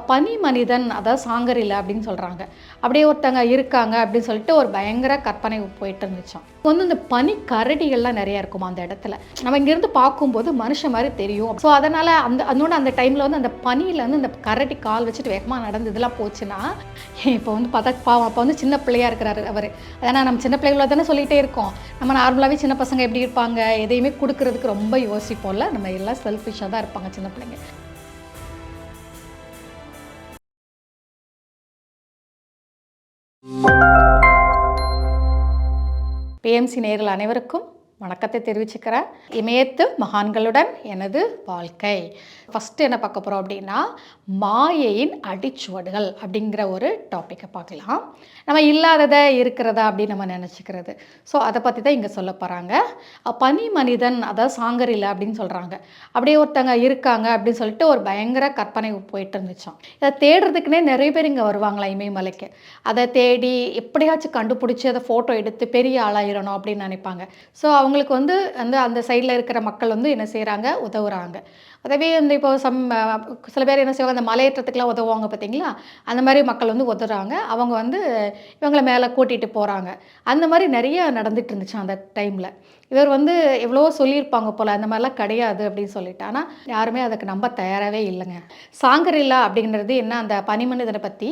பனி மனிதன் அதாவது சாங்கரில அப்படின்னு சொல்கிறாங்க. அப்படியே ஒருத்தங்க இருக்காங்க அப்படின்னு சொல்லிட்டு ஒரு பயங்கர கற்பனை போயிட்டு இருந்துச்சாம். வந்து இந்த பனி கரடிகள்லாம் நிறைய இருக்குமா அந்த இடத்துல. நம்ம இங்கேருந்து பார்க்கும்போது மனுஷன் மாதிரி தெரியும். ஸோ அதனால் அந்த டைமில் வந்து அந்த பனியில் வந்து அந்த கரடி கால் வச்சுட்டு வேகமாக நடந்ததுலாம் போச்சுன்னா, இப்போ வந்து பார்த்தா பாவம் அப்போ வந்து சின்ன பிள்ளையாக இருக்கிறாரு அவர். ஏன்னா நம்ம சின்ன பிள்ளைகள தானே சொல்லிகிட்டே இருக்கோம். நம்ம நார்மலாகவே சின்ன பசங்க எப்படி இருப்பாங்க, எதையுமே கொடுக்கறதுக்கு ரொம்ப யோசிப்போம்ல. நம்ம எல்லாம் செல்ஃபிஷாக தான் இருப்பாங்க சின்ன பிள்ளைங்க. பிஎம்சி நேயர்கள் அனைவருக்கும் வணக்கத்தை தெரிவிச்சுக்கிறேன். இமயத்து மகான்களுடன் எனது வாழ்க்கை. ஃபஸ்ட்டு என்ன பார்க்க போகிறோம் அப்படின்னா, மாயையின் அடிச்சுவடுகள் அப்படிங்கிற ஒரு டாப்பிக்கை பார்க்கலாம். நம்ம இல்லாததை இருக்கிறதா அப்படின்னு நம்ம நினச்சிக்கிறது. ஸோ அதை பற்றி தான் இங்கே சொல்ல போகிறாங்க. பனி மனிதன் அதாவது சாங்கரில அப்படின்னு சொல்கிறாங்க. அப்படியே ஒருத்தங்க இருக்காங்க அப்படின்னு சொல்லிட்டு ஒரு பயங்கர கற்பனை போயிட்டு இருந்துச்சாம். இதை தேடுறதுக்குன்னே நிறைய பேர் இங்கே வருவாங்களா இமயமலைக்கு. அதை தேடி எப்படியாச்சும் கண்டுபிடிச்சி அதை ஃபோட்டோ எடுத்து பெரிய ஆளாயிரணும் அப்படின்னு நினைப்பாங்க. ஸோ அவங்களுக்கு வந்து அந்த சைடில் இருக்கிற மக்கள் வந்து என்ன செய்கிறாங்க, உதவுறாங்க. உதவி வந்து இப்போ சில பேர் என்ன செய்வாங்க, அந்த மலையேற்றத்துக்குலாம் உதவுவாங்க பார்த்தீங்களா, அந்த மாதிரி மக்கள் வந்து உதவுறாங்க. அவங்க வந்து இவங்களை மேலே கூட்டிகிட்டு போகிறாங்க. அந்த மாதிரி நிறைய நடந்துட்டு இருந்துச்சு அந்த டைமில். இவர் வந்து எவ்வளவோ சொல்லியிருப்பாங்க போல், அந்த மாதிரிலாம் கிடையாது அப்படின்னு சொல்லிட்டு. ஆனால் யாருமே அதுக்கு நம்ப தயாராகவே இல்லைங்க. சாங்கரிலா அப்படிங்கிறது என்ன, அந்த பனிமனிதனை பற்றி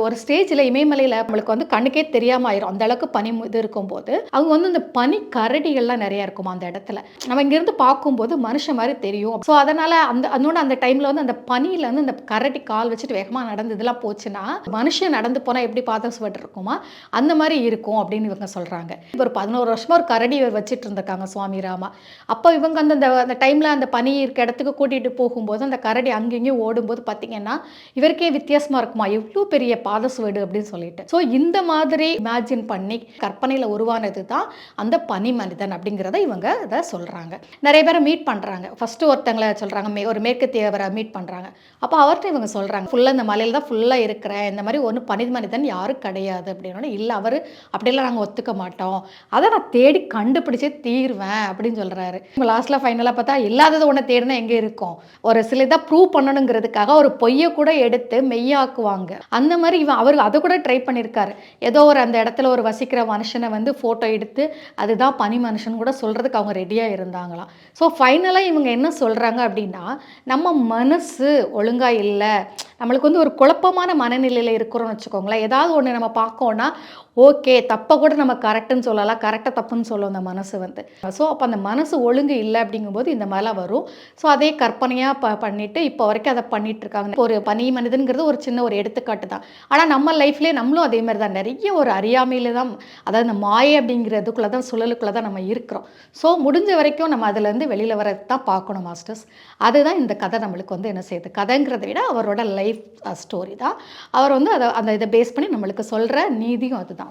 ஒரு ஸ்டேஜில் இமயமலையில் நம்மளுக்கு வந்து கண்ணுக்கே தெரியாமல் ஆயிரும். அந்த அளவுக்கு பனி இது இருக்கும்போது அவங்க வந்து இந்த பனி கரடிகள்லாம் நிறைய இருக்குமா அந்த இடத்துல. நம்ம இங்கேருந்து பார்க்கும்போது மனுஷன் மாதிரி தெரியும். ஸோ அதனால் அந்த டைமில் வந்து அந்த பனியில் வந்து அந்த கரடி கால் வச்சுட்டு வேகமாக நடந்ததுலாம் போச்சுன்னா, மனுஷன் நடந்து போனால் எப்படி பாதம் சுவடு இருக்குமா அந்த மாதிரி இருக்கும் அப்படின்னு இவங்க சொல்கிறாங்க. இப்போ ஒரு 11 வருஷமாக ஒரு கரடி இவர் வச்சுட்டு இருந்திருக்காங்க சுவாமி ராமா. அப்போ இவங்க அந்த டைமில் அந்த பனி இருக்க இடத்துக்கு கூட்டிகிட்டு போகும்போது அந்த கரடி அங்கேயும் ஓடும்போது பார்த்தீங்கன்னா இவருக்கே வித்தியாசமாக இருக்குமா, எவ்வளோ பெரிய பாத சுவடு அப்படின்னு சொல்லிட்டு. ஸோ இந்த மாதிரி இமேஜின் பண்ணி கற்பனையில் உருவானது தான் அந்த பனி மனிதன் அப்படிங்கிறத இவங்க அதை சொல்கிறாங்க. நிறைய பேரை மீட் பண்ணுறாங்க. ஃபஸ்ட்டு ஒருத்தங்களை சொல்கிறாங்க, ஒரு மேற்கத்தியவரை மீட் பண்ணுறாங்க. அப்போ அவர்கிட்ட இவங்க சொல்கிறாங்க, ஃபுல்லாக இந்த மலையில் தான் ஃபுல்லாக இருக்கிறேன், இந்த மாதிரி ஒன்று பனி மனிதன் யாரும் கிடையாது அப்படின்னா, இல்லை அவர் அப்படியெல்லாம் நாங்கள் ஒத்துக்க மாட்டோம், அதை நான் தேடி கண்டுபிடிச்சே தீர்வேன் அப்படின்னு சொல்கிறாரு. லாஸ்ட்டில் ஃபைனலாக பார்த்தா இல்லாதது ஒன்று தேடினா எங்கே இருக்கும், ஒரு சில இதை ப்ரூவ் பண்ணணுங்கிறதுக்காக ஒரு பொய்யை கூட எடுத்து மெய்யாக்குவாங்க. அந்த மாதிரி அவர் அதை கூட ட்ரை பண்ணியிருக்காரு. ஏதோ அந்த இடத்துல ஒரு வசிக்கிற மனுஷனை வந்து ஃபோட்டோ எடுத்து அதுதான் பனி மனுஷன் கூட சொல்கிறதுக்கு அவங்க ரெடியாக இருந்தாங்களாம். ஸோ ஃபைனலாக இவங்க என்ன சொல்கிறாங்க அப்படின்னா, நம்ம மனசு ஒழுங்காக இல்லை, நம்மளுக்கு வந்து ஒரு குழப்பமான மனநிலையில் இருக்கிறோம்னு வச்சுக்கோங்களேன். ஏதாவது ஒன்று நம்ம பார்க்கோன்னா ஓகே, தப்பை கூட நம்ம கரெக்டுன்னு சொல்லலாம், கரெக்டாக தப்புன்னு சொல்லும் அந்த மனசு வந்து. ஸோ அப்போ அந்த மனசு ஒழுங்கு இல்லை அப்படிங்கும்போது இந்த மாதிரிலாம் வரும். ஸோ அதே கற்பனையாக பண்ணிவிட்டு இப்போ வரைக்கும் அதை பண்ணிகிட்ருக்காங்க. ஒரு பனி மனிதனுங்கிறது ஒரு சின்ன ஒரு எடுத்துக்காட்டு தான். ஆனால் நம்ம லைஃப்லேயே நம்மளும் அதே மாதிரி தான் நிறைய ஒரு அறியாமையில் தான், அதாவது இந்த மாயை அப்படிங்கிறதுக்குள்ளே தான் சுழலுக்குள்ளே தான் நம்ம இருக்கிறோம். ஸோ முடிஞ்ச வரைக்கும் நம்ம அதுலேருந்து வெளியில் வரது தான் பார்க்கணும் மாஸ்டர்ஸ். அதுதான் இந்த கதை நம்மளுக்கு வந்து என்ன செய்யுது. கதைங்கிறத விட அவரோட லைஃப் ஸ்டோரி தான். அவர் வந்து இதை பேஸ் பண்ணி நம்மளுக்கு சொல்கிற நீதியும் அதுதான்.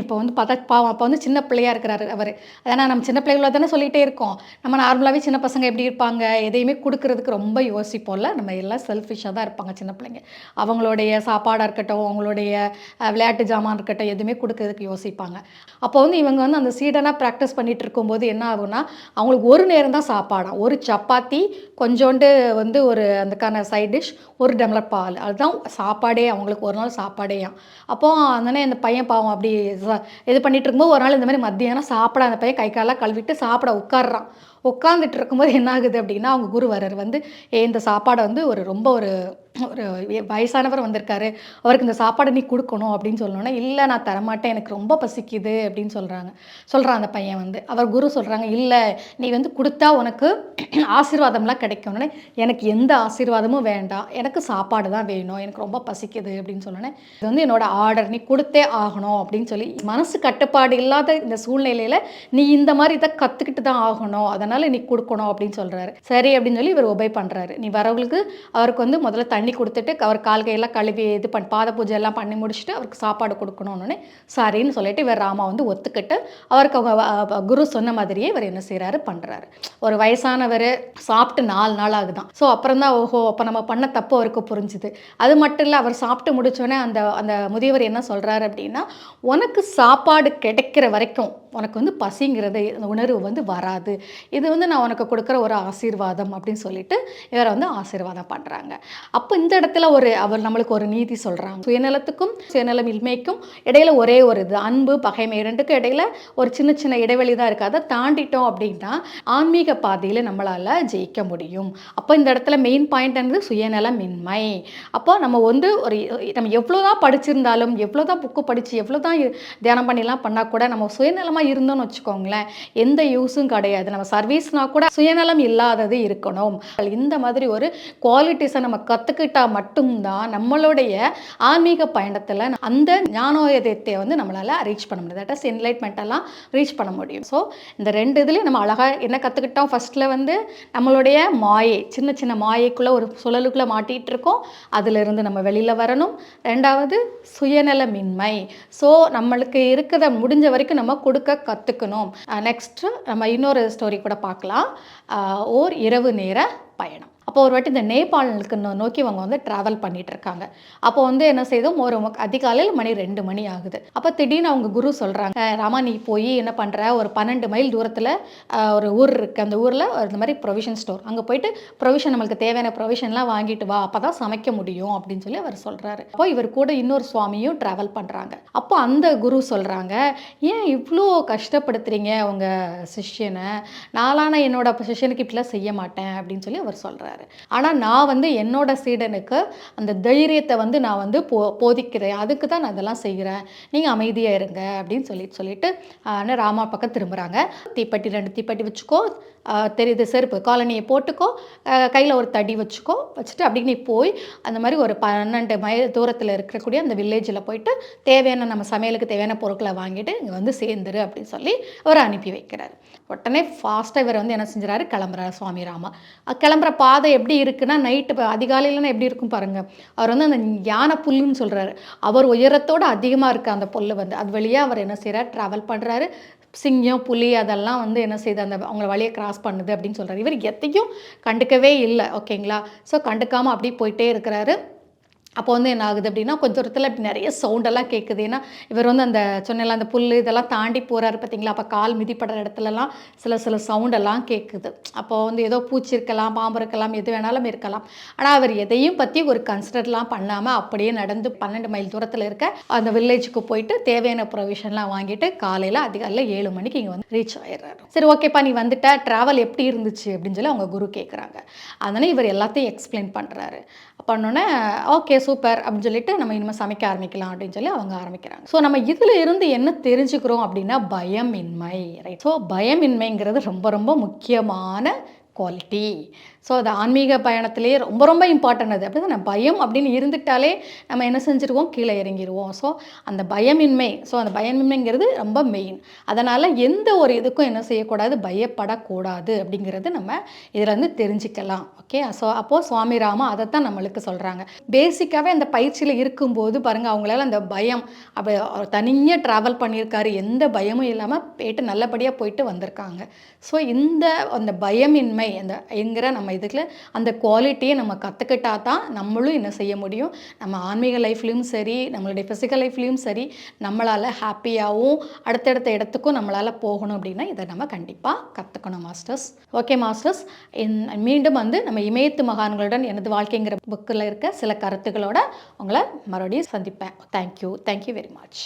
இப்போ வந்து பார்த்தா பாவம் அப்போ வந்து சின்ன பிள்ளையாக இருக்கிறாரு அவர். ஏன்னா நம்ம சின்ன பிள்ளைகள தானே சொல்லிகிட்டே இருக்கோம். நம்ம நார்மலாகவே சின்ன பசங்க எப்படி இருப்பாங்க, எதையுமே கொடுக்கறதுக்கு ரொம்ப யோசிப்போம்ல. நம்ம எல்லாம் செல்ஃபிஷாக தான் இருப்பாங்க சின்ன பிள்ளைங்க. அவங்களுடைய சாப்பாடாக இருக்கட்டும், அவங்களுடைய விளையாட்டு ஜாமான் இருக்கட்டும், எதுவுமே கொடுக்கறதுக்கு யோசிப்பாங்க. அப்போ வந்து இவங்க வந்து அந்த சீடனாக ப்ராக்டிஸ் பண்ணிகிட்டு இருக்கும்போது என்ன ஆகும்னா, அவங்களுக்கு ஒரு நேரம் தான் சாப்பாடாம். ஒரு சப்பாத்தி, கொஞ்சோண்டு வந்து ஒரு அதுக்கான சைட் டிஷ், ஒரு டம்ளர் பால், அதுதான் சாப்பாடே. அவங்களுக்கு ஒரு நாள் சாப்பாடேயாம். அப்போது அந்த பையன் பாவம் அப்படி இது பண்ணிட்டு இருக்கும்போது ஒரு நாள் இந்த மாதிரி மத்தியானம் சாப்பிட அந்த பையன் கை காலெல்லாம் கழுவிட்டு சாப்பிட உட்காடுறான். உட்காந்துட்டு இருக்கும்போது என்ன ஆகுது அப்படின்னா, அவங்க குரு வர்றார் வந்து, இந்த சாப்பாடை வந்து ரொம்ப ஒரு வயசானவர் வந்திருக்காரு, அவருக்கு இந்த சாப்பாடை நீ கொடுக்கணும் அப்படின்னு சொல்லணுன்னா, இல்லை நான் தரமாட்டேன், எனக்கு ரொம்ப பசிக்குது அப்படின்னு சொல்கிறான் அந்த பையன் வந்து. அவர் குரு சொல்கிறாங்க, இல்லை நீ வந்து கொடுத்தா உனக்கு ஆசீர்வாதம்லாம் கிடைக்கும்னு. எனக்கு எந்த ஆசீர்வாதமும் வேண்டாம், எனக்கு சாப்பாடு தான் வேணும், எனக்கு ரொம்ப பசிக்குது அப்படின்னு சொன்னோன்னே, இது வந்து என்னோட ஆர்டர், நீ கொடுத்தே ஆகணும் அப்படின்னு சொல்லி, மனசு கட்டுப்பாடு இல்லாத இந்த சூழ்நிலையில் நீ இந்த மாதிரி இதை கற்றுக்கிட்டு தான் ஆகணும், அதனால் நீ கொடுக்கணும் அப்படின்னு சொல்கிறாரு. சரி அப்படின்னு சொல்லி இவர் ஒபே பண்ணுறாரு. நீ வரவங்களுக்கு அவருக்கு வந்து முதல்ல தண்ணி கொடுத்துட்டு அவர் கால் கையெல்லாம் கழுவி இது பாத பூஜை எல்லாம் பண்ணி முடிச்சுட்டு அவருக்கு சாப்பாடு கொடுக்கணும்னு சரின்னு சொல்லிட்டு இவர் ராமா வந்து ஒத்துக்கிட்டு அவருக்கு அவங்க குரு சொன்ன மாதிரியே இவர் என்ன செய்கிறாரு, பண்ணுறாரு. ஒரு வயசானவர் சாப்பிட்டு 4 நாள் ஆகுதான். ஸோ அப்புறம் தான் ஓஹோ அப்போ நம்ம பண்ண தப்பு அவருக்கு புரிஞ்சுது. அது மட்டும் இல்லை, அவர் சாப்பிட்டு முடிச்சோடனே அந்த முதியவர் என்ன சொல்கிறாரு அப்படின்னா, உனக்கு சாப்பாடு கிடைக்கிற வரைக்கும் உனக்கு வந்து பசிங்கிறது உணர்வு வந்து வராது. இது இது வந்து நான் உனக்கு கொடுக்குற ஒரு ஆசீர்வாதம் அப்படின்னு சொல்லிட்டு இவரை வந்து ஆசீர்வாதம் பண்ணுறாங்க. அப்போ இந்த இடத்துல அவர் நம்மளுக்கு ஒரு நீதி சொல்கிறாங்க. சுயநலத்துக்கும் சுயநலம் இன்மைக்கும் இடையில ஒரே ஒரு இது அன்பு பகைமை இரண்டுக்கும் இடையில ஒரு சின்ன சின்ன இடைவெளி தான் இருக்குது. அதை தாண்டிட்டோம் அப்படின்னா ஆன்மீக பாதையில் நம்மளால் ஜெயிக்க முடியும். அப்போ இந்த இடத்துல மெயின் பாயிண்ட் வந்து சுயநலமின்மை. அப்போ நம்ம வந்து நம்ம எவ்வளோ தான் படிச்சிருந்தாலும் எவ்வளோ தான் புக்கு படித்து எவ்வளோ தான் தியானம் பண்ணிலாம் பண்ணால் கூட நம்ம சுயநலமாக இருந்தோம்னு வச்சுக்கோங்களேன், எந்த யூஸும் கிடையாது. நம்ம சர்வீஸ்னால் கூட சுயநலம் இல்லாதது இருக்கணும். இந்த மாதிரி ஒரு குவாலிட்டிஸை நம்ம கற்றுக்கிட்டால் மட்டும்தான் நம்மளுடைய ஆன்மீக பயணத்தில் அந்த ஞானோதயத்தை வந்து நம்மளால் ரீச் பண்ண முடியும். தட் இஸ் என்லைட்மெண்ட்டெல்லாம் ரீச் பண்ண முடியும். ஸோ இந்த ரெண்டு இதுலேயும் நம்ம அழகாக என்ன கற்றுக்கிட்டோம், ஃபஸ்ட்டில் வந்து நம்மளுடைய மாயை, சின்ன சின்ன மாயைக்குள்ளே ஒரு சுழலுக்குள்ளே மாட்டிகிட்டு இருக்கோம், அதிலிருந்து நம்ம வெளியில் வரணும். ரெண்டாவது சுயநலமின்மை. ஸோ நம்மளுக்கு இருக்கிறத முடிஞ்ச வரைக்கும் நம்ம கொடுக்க கற்றுக்கணும். நெக்ஸ்ட்டு நம்ம இன்னொரு ஸ்டோரி கூட பார்க்கலாம். ஓர் இரவு நேர பயணம். அப்போ ஒரு வாட்டி இந்த நேபாளுக்கு நோக்கி அவங்க வந்து ட்ராவல் பண்ணிட்டு இருக்காங்க. அப்போ வந்து என்ன செய்தோம், ஒரு அதிகாலையில் மணி 2 மணி ஆகுது. அப்போ திடீர்னு அவங்க குரு சொல்கிறாங்க, ராமா நீ போய் என்ன பண்ணுற, ஒரு 12 மைல் தூரத்தில் ஒரு ஊர் இருக்குது, அந்த ஊரில் இந்த மாதிரி ப்ரொவிஷன் ஸ்டோர், அங்கே போயிட்டு ப்ரொவிஷன் நம்மளுக்கு தேவையான ப்ரொவிஷன்லாம் வாங்கிட்டு வா, அப்போ தான் சமைக்க முடியும் அப்படின்னு சொல்லி அவர் சொல்கிறாரு. அப்போ இவர் கூட இன்னொரு சுவாமியும் ட்ராவல் பண்ணுறாங்க. அப்போ அந்த குரு சொல்கிறாங்க, ஏன் இவ்வளோ கஷ்டப்படுத்துறீங்க உங்கள் சிஷ்யனை, நாளான என்னோட சிஷ்யனுக்கு இப்படிலாம் செய்ய மாட்டேன் அப்படின்னு சொல்லி அவர் சொல்கிறாரு. ஆனால் நான் வந்து என்னோட சீடனுக்கு அந்த தைரியத்தை வந்து நான் வந்து போதிக்கிறேன், அதுக்கு தான் நான் இதெல்லாம் செய்கிறேன், நீங்கள் அமைதியாக இருங்க அப்படின்னு சொல்லிட்டு ராமா பக்கம் திரும்புகிறாங்க. தீப்பெட்டி 2 தீப்பெட்டி வச்சுக்கோ, தெரியுது செருப்பு காலனியை போட்டுக்கோ, கையில் ஒரு தடி வச்சுட்டு அப்படி நீ போய் அந்த மாதிரி ஒரு 12 மைல் தூரத்தில் இருக்கக்கூடிய அந்த வில்லேஜில் போயிட்டு தேவையான நம்ம சமையலுக்கு தேவையான பொருட்களை வாங்கிட்டு இங்கே வந்து சேர்ந்துரு அப்படின்னு சொல்லி அவர் அனுப்பி வைக்கிறார். உடனே ஃபாஸ்ட்டாக இவர் வந்து என்ன செஞ்சுறாரு, கிளம்புறாரு சுவாமி ராமா. கிளம்புற பாதை எப்படி இருக்குன்னா, நைட்டு அதிகாலையிலன்னா எப்படி இருக்கும் பாருங்கள். அவர் வந்து அந்த யானை புல்லுன்னு சொல்கிறாரு, அவர் உயரத்தோடு அதிகமாக இருக்குது அந்த புல் வந்து, அது வழியாக அவர் என்ன செய்கிறார், ட்ராவல் பண்ணுறாரு. சிங்கம் புலி அதெல்லாம் வந்து என்ன செய்யுது, அந்த அவங்கள வழியை கிராஸ் பண்ணுது அப்படின்னு சொல்கிறார். இவர் எத்தையும் கண்டுக்கவே இல்லை. ஓகேங்களா? ஸோ கண்டுக்காமல் அப்படி போயிட்டே இருக்கிறாரு. அப்போ வந்து என்ன ஆகுது அப்படின்னா, கொஞ்சம் தூரத்தில் இப்படி நிறைய சவுண்டெல்லாம் கேட்குது. ஏன்னா இவர் வந்து அந்த சொன்னல அந்த புல் இதெல்லாம் தாண்டி போகிறாரு பார்த்தீங்களா, அப்போ கால் மிதிப்படுற இடத்துலலாம் சில சவுண்டெல்லாம் கேட்குது. அப்போ வந்து ஏதோ பூச்சி இருக்கலாம், பாம்பு இருக்கலாம், எது வேணாலும் இருக்கலாம். ஆனால் அவர் எதையும் பற்றி ஒரு கன்சிடர்லாம் பண்ணாமல் அப்படியே நடந்து 12 மைல் தூரத்தில் இருக்க அந்த வில்லேஜுக்கு போயிட்டு தேவையான ப்ரொவிஷன்லாம் வாங்கிட்டு காலையில் அதிகாலையில் 7 மணிக்கு இங்கே வந்து ரீச் ஆயிடுறாரு. சரி ஓகேப்பா நீ வந்துட்ட, ட்ராவல் எப்படி இருந்துச்சு அப்படின்னு சொல்லி அவங்க குரு கேட்குறாங்க. அதனால் இவர் எல்லாத்தையும் எக்ஸ்பிளைன் பண்ணுறாரு. பண்ணோன்னே ஓகே சூப்பர் அப்படின்னு சொல்லிட்டு நம்ம இனிமேல் சமைக்க ஆரம்பிக்கலாம் அப்படின்னு சொல்லி அவங்க ஆரம்பிக்கிறாங்க. ஸோ நம்ம இதில் இருந்து என்ன தெரிஞ்சுக்கிறோம் அப்படின்னா, பயமின்மை. ரைட். ஸோ பயமின்மைங்கிறது ரொம்ப ரொம்ப முக்கியமான குவாலிட்டி. ஸோ அது ஆன்மீக பயணத்திலேயே ரொம்ப ரொம்ப இம்பார்ட்டன்ட். அது அப்படி தான் பயம் அப்படின்னு இருந்துட்டாலே நம்ம என்ன செஞ்சுருவோம், கீழே இறங்கிடுவோம். ஸோ அந்த பயமின்மை, அந்த பயமின்மைங்கிறது ரொம்ப மெயின். அதனால் எந்த ஒரு இதுக்கும் என்ன செய்யக்கூடாது, பயப்படக்கூடாது அப்படிங்கிறது நம்ம இதில் வந்து தெரிஞ்சுக்கலாம். ஓகே. ஸோ அப்போது சுவாமி ராமா அதைத்தான் நம்மளுக்கு சொல்கிறாங்க. பேசிக்காகவே அந்த பயிற்சியில் இருக்கும்போது பாருங்கள், அவங்களால அந்த பயம் அப்போ தனியாக ட்ராவல் பண்ணியிருக்காரு, எந்த பயமும் இல்லாமல் போயிட்டு நல்லபடியாக போயிட்டு வந்திருக்காங்க. ஸோ அந்த பயமின்மை என்கிற நம்ம இதுக்கு அந்த குவாலிட்டியை நம்ம கற்றுக்கிட்டா தான் நம்மளும் என்ன செய்ய முடியும், நம்ம ஆன்மீக லைஃப்லேயும் சரி, நம்மளுடைய ஃபிசிக்கல் லைஃப்லேயும் சரி, நம்மளால் ஹாப்பியாகவும் அடுத்தடுத்த இடத்துக்கும் நம்மளால் போகணும். அப்படின்னா இதை நம்ம கண்டிப்பாக கற்றுக்கணும் மாஸ்டர்ஸ். ஓகே மாஸ்டர்ஸ், மீண்டும் வந்து நம்ம இமயத்து மகான்களுடன் எனது வாழ்க்கைங்கிற புக்கில் இருக்க சில கருத்துக்களோட உங்களை மறுபடியும் சந்திப்பேன். Thank you very much.